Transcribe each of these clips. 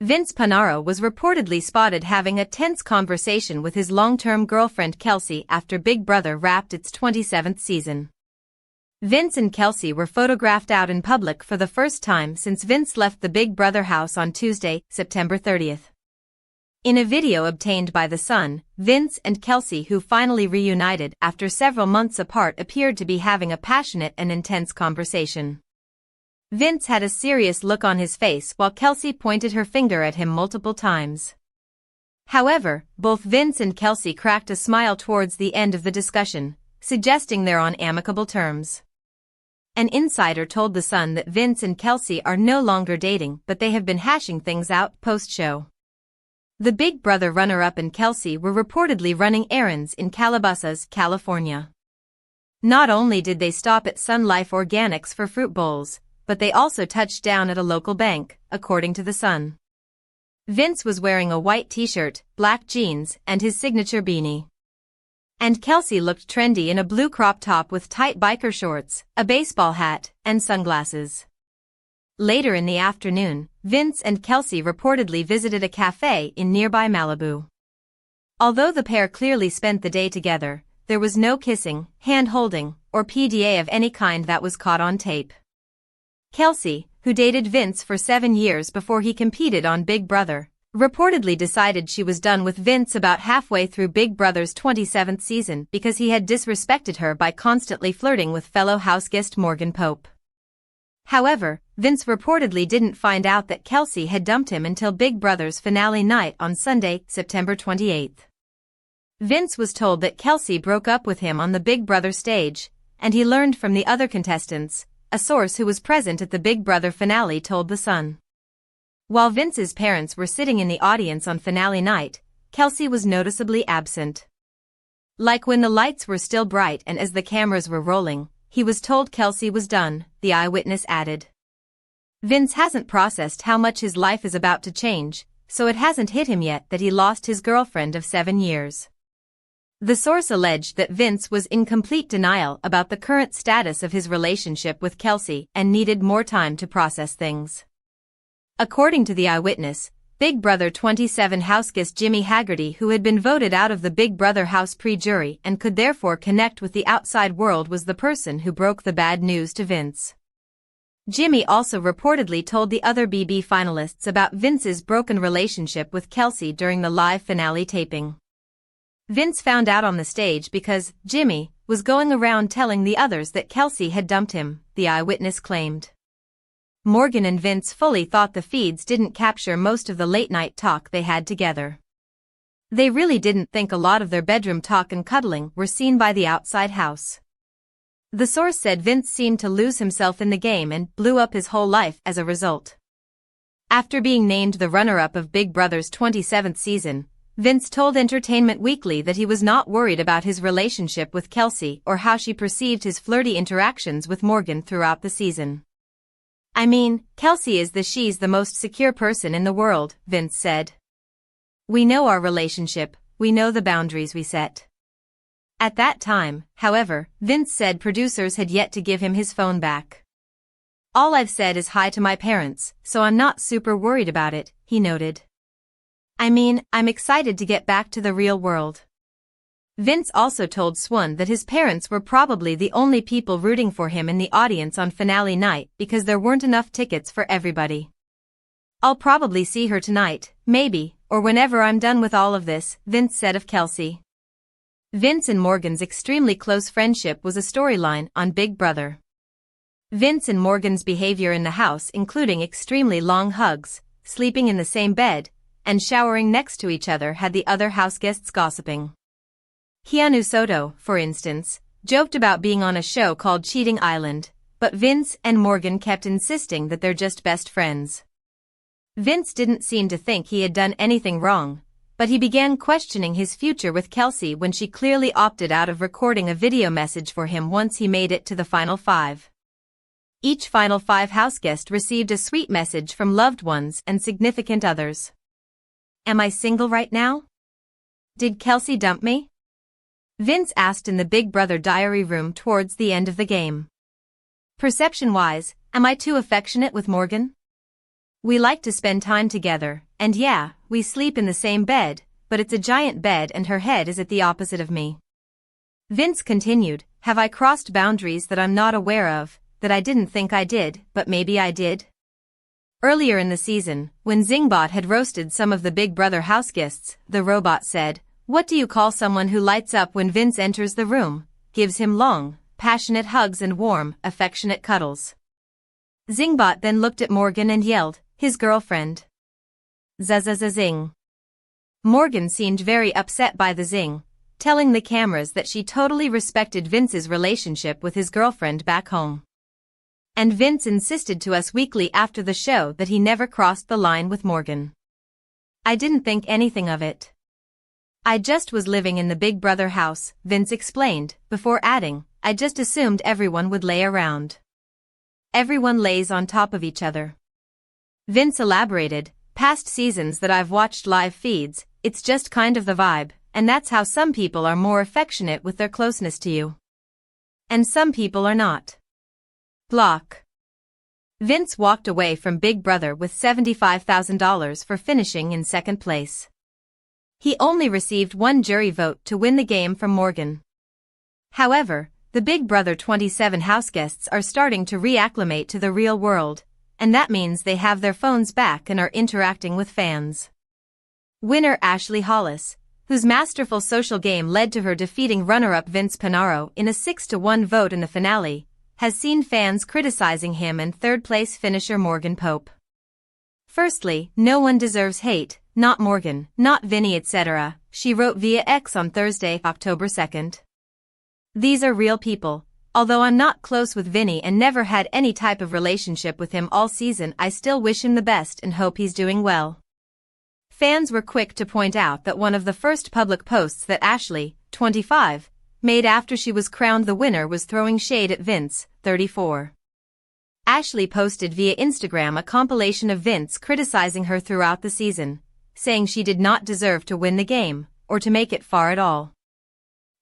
Vince Panaro was reportedly spotted having a tense conversation with his long-term girlfriend Kelsey after Big Brother wrapped its 27th season. Vince and Kelsey were photographed out in public for the first time since Vince left the Big Brother house on Tuesday, September 30th. In a video obtained by The Sun, Vince and Kelsey, who finally reunited after several months apart, appeared to be having a passionate and intense conversation. Vince had a serious look on his face while Kelsey pointed her finger at him multiple times. However, both Vince and Kelsey cracked a smile towards the end of the discussion, suggesting they're on amicable terms. An insider told The Sun that Vince and Kelsey are no longer dating, but they have been hashing things out post-show. The Big Brother runner-up and Kelsey were reportedly running errands in Calabasas, California. Not only did they stop at Sunlife Organics for fruit bowls, but they also touched down at a local bank, according to The Sun. Vince was wearing a white t-shirt, black jeans, and his signature beanie. And Kelsey looked trendy in a blue crop top with tight biker shorts, a baseball hat, and sunglasses. Later in the afternoon, Vince and Kelsey reportedly visited a café in nearby Malibu. Although the pair clearly spent the day together, there was no kissing, hand-holding, or PDA of any kind that was caught on tape. Kelsey, who dated Vince for 7 years before he competed on Big Brother, reportedly decided she was done with Vince about halfway through Big Brother's 27th season because he had disrespected her by constantly flirting with fellow houseguest Morgan Pope. However, Vince reportedly didn't find out that Kelsey had dumped him until Big Brother's finale night on Sunday, September 28th. Vince was told that Kelsey broke up with him on the Big Brother stage, and he learned from the other contestants, a source who was present at the Big Brother finale told The Sun. While Vince's parents were sitting in the audience on finale night, Kelsey was noticeably absent. Like when the lights were still bright and as the cameras were rolling, he was told Kelsey was done, the eyewitness added. Vince hasn't processed how much his life is about to change, so it hasn't hit him yet that he lost his girlfriend of 7 years. The source alleged that Vince was in complete denial about the current status of his relationship with Kelsey and needed more time to process things. According to the eyewitness, Big Brother 27 houseguest Jimmy Haggerty, who had been voted out of the Big Brother house pre-jury and could therefore connect with the outside world, was the person who broke the bad news to Vince. Jimmy also reportedly told the other BB finalists about Vince's broken relationship with Kelsey during the live finale taping. Vince found out on the stage because Jimmy was going around telling the others that Kelsey had dumped him, the eyewitness claimed. Morgan and Vince fully thought the feeds didn't capture most of the late-night talk they had together. They really didn't think a lot of their bedroom talk and cuddling were seen by the outside house. The source said Vince seemed to lose himself in the game and blew up his whole life as a result. After being named the runner-up of Big Brother's 27th season, Vince told Entertainment Weekly that he was not worried about his relationship with Kelsey or how she perceived his flirty interactions with Morgan throughout the season. "I mean, Kelsey is she's the most secure person in the world," Vince said. "We know our relationship, we know the boundaries we set." At that time, however, Vince said producers had yet to give him his phone back. "All I've said is hi to my parents, so I'm not super worried about it," he noted. "I mean, I'm excited to get back to the real world." Vince also told Swan that his parents were probably the only people rooting for him in the audience on finale night because there weren't enough tickets for everybody. "I'll probably see her tonight, maybe, or whenever I'm done with all of this," Vince said of Kelsey. Vince and Morgan's extremely close friendship was a storyline on Big Brother. Vince and Morgan's behavior in the house, including extremely long hugs, sleeping in the same bed, and showering next to each other, had the other houseguests gossiping. Keanu Soto, for instance, joked about being on a show called Cheating Island, but Vince and Morgan kept insisting that they're just best friends. Vince didn't seem to think he had done anything wrong, but he began questioning his future with Kelsey when she clearly opted out of recording a video message for him once he made it to the Final Five. Each Final Five houseguest received a sweet message from loved ones and significant others. "Am I single right now? Did Kelsey dump me?" Vince asked in the Big Brother diary room towards the end of the game. "Perception-wise, am I too affectionate with Morgan? We like to spend time together, And yeah, we sleep in the same bed, but it's a giant bed and her head is at the opposite of me. Vince continued, have I crossed boundaries that I'm not aware of, that I didn't think I did, but maybe I did? Earlier in the season, when Zingbot had roasted some of the Big Brother houseguests, the robot said, what do you call someone who lights up when Vince enters the room, gives him long, passionate hugs and warm, affectionate cuddles? Zingbot then looked at Morgan and yelled, his girlfriend. Zing. Morgan seemed very upset by the zing, telling the cameras that she totally respected Vince's relationship with his girlfriend back home. And Vince insisted to us weekly after the show that he never crossed the line with Morgan. I didn't think anything of it. I just was living in the Big Brother house, Vince explained, before adding, I just assumed everyone would lay around. Everyone lays on top of each other. Vince elaborated, past seasons that I've watched live feeds, it's just kind of the vibe, and that's how some people are more affectionate with their closeness to you. And some people are not. Block. Vince walked away from Big Brother with $75,000 for finishing in second place. He only received one jury vote to win the game from Morgan. However, the Big Brother 27 houseguests are starting to reacclimate to the real world, and that means they have their phones back and are interacting with fans. Winner Ashley Hollis, whose masterful social game led to her defeating runner-up Vince Panaro in a 6-1 vote in the finale, has seen fans criticizing him and third-place finisher Morgan Pope. Firstly, no one deserves hate, not Morgan, not Vinny etc., she wrote via X on Thursday, October 2nd. These are real people. Although I'm not close with Vinny and never had any type of relationship with him all season, I still wish him the best and hope he's doing well. Fans were quick to point out that one of the first public posts that Ashley, 25, made after she was crowned the winner was throwing shade at Vince, 34. Ashley posted via Instagram a compilation of Vince criticizing her throughout the season, saying she did not deserve to win the game, or to make it far at all.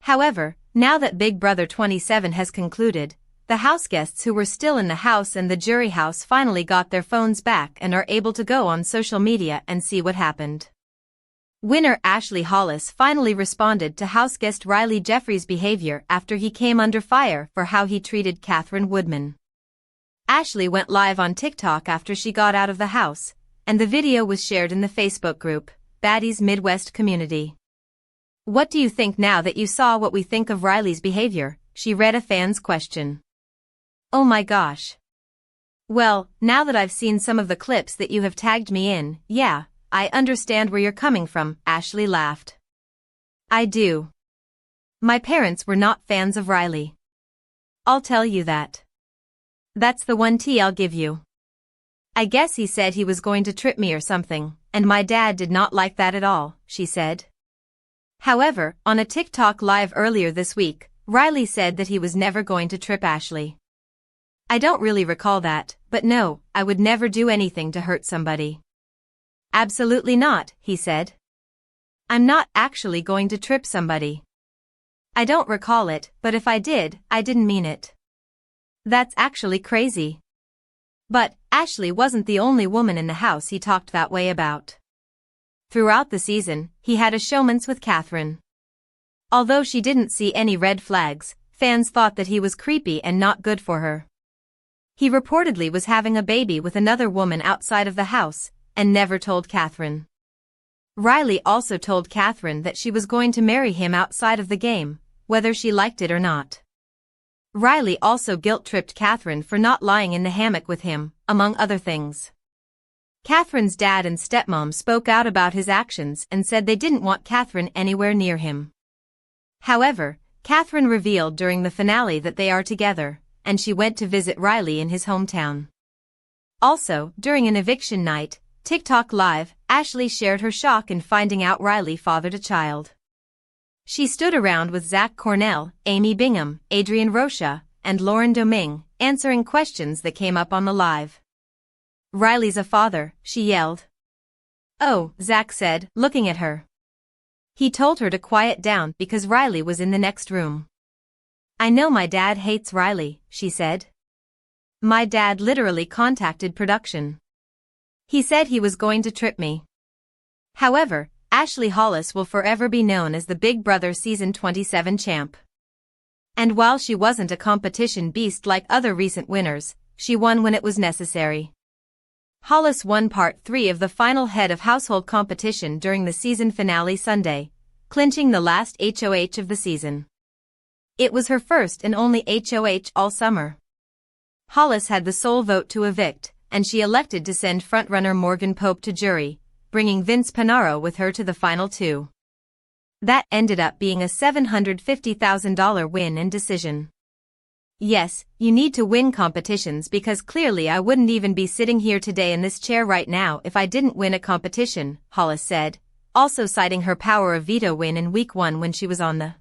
However, now that Big Brother 27 has concluded, the houseguests who were still in the house and the jury house finally got their phones back and are able to go on social media and see what happened. Winner Ashley Hollis finally responded to houseguest Riley Jeffries' behavior after he came under fire for how he treated Catherine Woodman. Ashley went live on TikTok after she got out of the house, and the video was shared in the Facebook group, Baddies Midwest Community. What do you think now that you saw what we think of Riley's behavior? She read a fan's question. Oh my gosh. Well, now that I've seen some of the clips that you have tagged me in, yeah, I understand where you're coming from, Ashley laughed. I do. My parents were not fans of Riley. I'll tell you that. That's the one tea I'll give you. I guess he said he was going to trip me or something, and my dad did not like that at all, she said. However, on a TikTok live earlier this week, Riley said that he was never going to trip Ashley. I don't really recall that, but no, I would never do anything to hurt somebody. Absolutely not, he said. I'm not actually going to trip somebody. I don't recall it, but if I did, I didn't mean it. That's actually crazy. But, Ashley wasn't the only woman in the house he talked that way about. Throughout the season, he had a showmance with Catherine. Although she didn't see any red flags, fans thought that he was creepy and not good for her. He reportedly was having a baby with another woman outside of the house, and never told Catherine. Riley also told Catherine that she was going to marry him outside of the game, whether she liked it or not. Riley also guilt-tripped Catherine for not lying in the hammock with him, among other things. Catherine's dad and stepmom spoke out about his actions and said they didn't want Catherine anywhere near him. However, Catherine revealed during the finale that they are together, and she went to visit Riley in his hometown. Also, during an eviction night, TikTok Live, Ashley shared her shock in finding out Riley fathered a child. She stood around with Zach Cornell, Amy Bingham, Adrian Rocha, and Lauren Domingue, answering questions that came up on the live. Riley's a father, she yelled. Oh, Zach said, looking at her. He told her to quiet down because Riley was in the next room. I know my dad hates Riley, she said. My dad literally contacted production. He said he was going to trip me. However, Ashley Hollis will forever be known as the Big Brother Season 27 champ. And while she wasn't a competition beast like other recent winners, she won when it was necessary. Hollis won Part 3 of the final head of household competition during the season finale Sunday, clinching the last HOH of the season. It was her first and only HOH all summer. Hollis had the sole vote to evict, and she elected to send frontrunner Morgan Pope to jury, bringing Vince Panaro with her to the final two. That ended up being a $750,000 win and decision. Yes, you need to win competitions because clearly I wouldn't even be sitting here today in this chair right now if I didn't win a competition, Hollis said, also citing her power of veto win in week 1 when she was on the